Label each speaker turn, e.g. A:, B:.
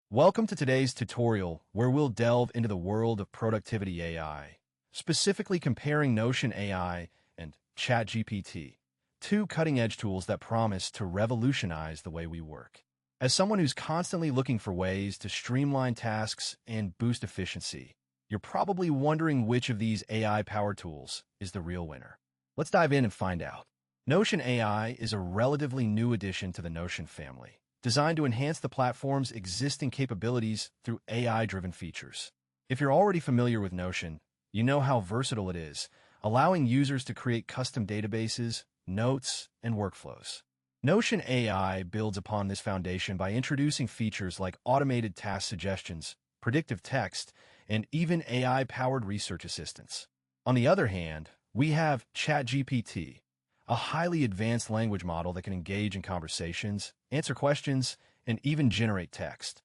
A: Welcome to today's tutorial where we'll delve into the world of productivity AI, specifically comparing Notion AI and ChatGPT, two cutting-edge tools that promise to revolutionize the way we work. As someone who's constantly looking for ways to streamline tasks and boost efficiency, you're probably wondering which of these AI-powered tools is the real winner. Let's dive in and find out. Notion AI is a relatively new addition to the Notion family, designed to enhance the platform's existing capabilities through AI-driven features. If you're already familiar with Notion, you know how versatile it is, allowing users to create custom databases, notes, and workflows. Notion AI builds upon this foundation by introducing features like automated task suggestions, predictive text, and even AI-powered research assistants. On the other hand, we have ChatGPT, a highly advanced language model that can engage in conversations, answer questions, and even generate text.